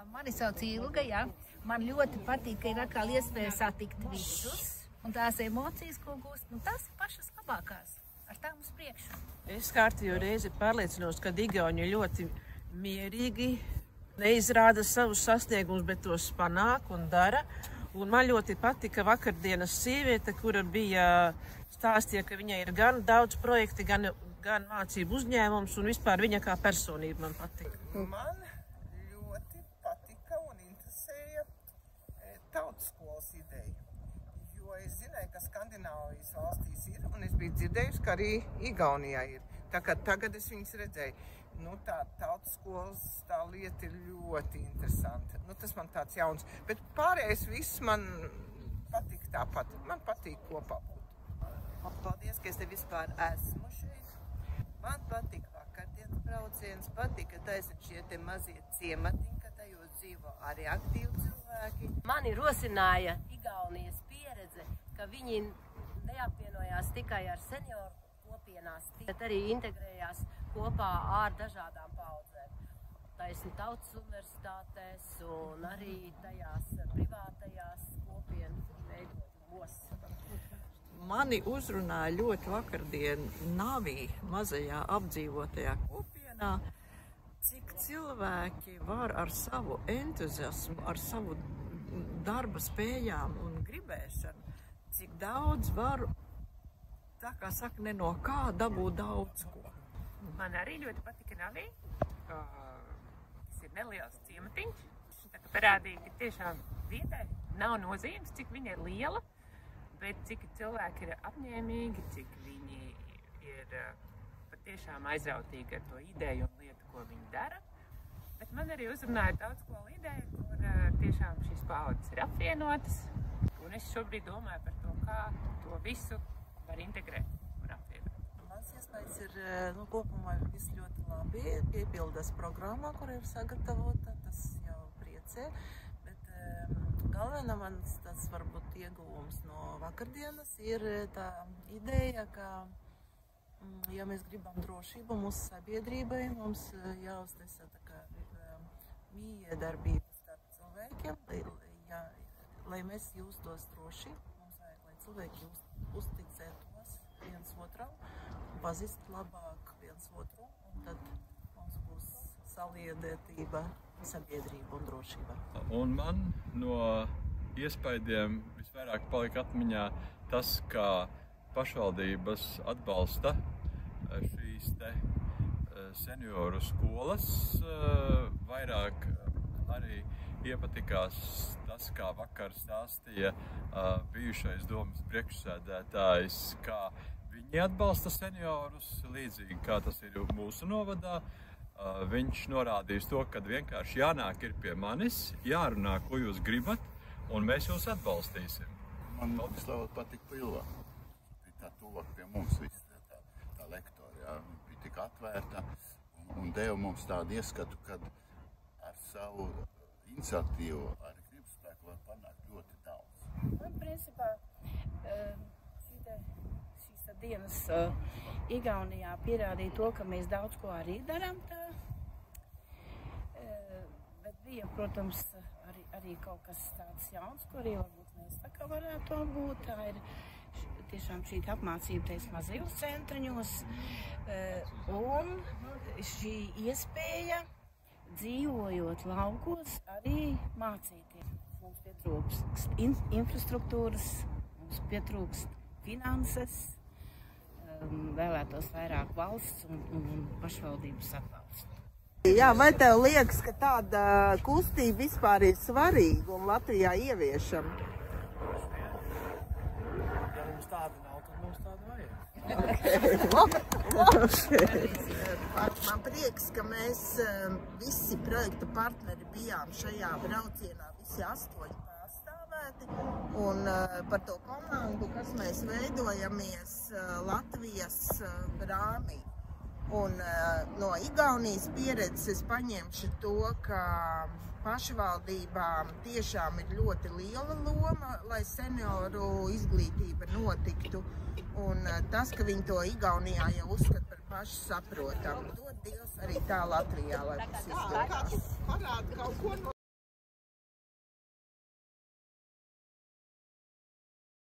Mani sauc Ilga, jā. Man ļoti patīk, ka ir atkal iespēja satikt visus. Un tās emocijas, ko gūst, tās ir pašas labākās. Ar tām uz priekšu. Es kārtējo reizi pārliecinos, ka Igauni ļoti mierīgi neizrāda savus sasniegumus, bet tos panāk un dara. Un man ļoti patika vakardienas sieviete, kura bija stāstīja, ka viņai ir gan daudz projekti, gan mācību uzņēmums, un vispār viņa kā personība man patika. Man ļoti patika un interesēja tautskolas ideja, jo es zināju, ka Skandināvijas valstīs ir, un es biju dzirdējusi, ka arī Igaunijā ir. Tā kā tagad es viņas redzēju. Tā tautskolas tā lieta ir ļoti interesanta. Tas man tāds jauns, bet pārējais viss man patīk tāpat. Man patīk kopā būt. Paldies, ka es te vispār esmu šeit. Man patīk vakardienas brauciens, patīk, ka taisat šie te mazie ciematiņi, ka tajos dzīvo arī aktīvi cilvēki. Mani rosināja Igaunijas pieredze, ka viņi neapvienojās tikai ar senioru kopienās, bet arī integrējās kopā ar dažādām paudzēm. Taisni tautas universitātēs un arī tajās privātajās kopienas veidojumos. Mani uzrunāja ļoti vakardien Navī, mazajā apdzīvotajā kopienā, cik cilvēki var ar savu entuziasmu, ar savu darba spējām un gribēšanu, cik daudz var, tā kā saka, ne no kā dabūt daudz ko. Man arī ļoti patika Navī. Tas ir neliels ciematiņš. Tā kā parādīja, ka tiešām vietai nav nozīmes, cik viņa ir liela, bet cik cilvēki ir apņēmīgi, cik viņi ir patiešām aizrautīgi ar to ideju un lietu, ko viņi dara. Bet man arī uzrunāja tautskolu ideja, kur tiešām šīs paudzes ir apvienotas. Un es šobrīd domāju par to, kā to visu var integrēt un apvienot. Mans iespējas ir, kopumā viss ļoti labi, piepildas programmā, kur ir sagatavota, tas jau priecē, bet galvenā mans tas varbūt ieguvums no vakardienas ir tā ideja, ka, ja mēs gribam drošību mūsu sabiedrībai, mums jāuztaisa tā kā miedarbība starp cilvēkiem, lai mēs justos droši, mums vajag, lai cilvēki uzticētos viens otram, pazist labāk viens otru, un tad mums būs saliedētība, sabiedrība un drošība. Un man no iespaidiem visvairāk palika atmiņā tas, kā pašvaldības atbalsta šīs te senioru skolas. Vairāk arī iepatikās tas, kā vakar stāstīja bijušais domas priekšsēdētājs, kā viņi atbalsta seniorus, līdzīgi kā tas ir mūsu novadā. Viņš norādījis to, ka vienkārši jānāk ir pie manis, jārunā, ko jūs gribat, un mēs jūs atbalstīsim. Man vislabāk patika Pilva. Bija tā tuvāk pie mums viss, tā lektori, jā. Bija tik atvērta un deva mums tādu ieskatu, kad ar savu iniciatīvu, ar gribspēku var panākt ļoti daudz. Man principā šīs dienas Igaunijā pierādīja to, ka mēs daudz ko arī darām tā. Bet bija, protams, arī kaut kas tāds jauns, ko arī varbūt mēs tā kā varētu būt. Tā ir tiešām šī apmācība tais mazajos centriņos. Un šī iespēja dzīvojot laukos arī mācīties. Mums pietrūkst infrastruktūras, mums pietrūkst finanses, vēlētos vairāk valsts un pašvaldības atbalstu. Jā, vai tev liekas, ka tāda kustība vispār ir svarīga un Latvijā ieviešama? Ja mums tāda nav, tad mums tāda vajag. Man prieks, ka mēs visi projekta partneri bijām šajā braucienā, visi 8 pārstāvēti, un par to komandu, kas mēs veidojamies Latvijas rāmī. Un no Igaunijas pieredzes es paņemšu to, ka pašvaldībām tiešām ir ļoti liela loma, lai senioru izglītība notiktu. Un tas, ka viņi to Igaunijā jau uzskata par pašu saprotamu. Dod Dievs arī tā Latvijā, lai tas izdodas.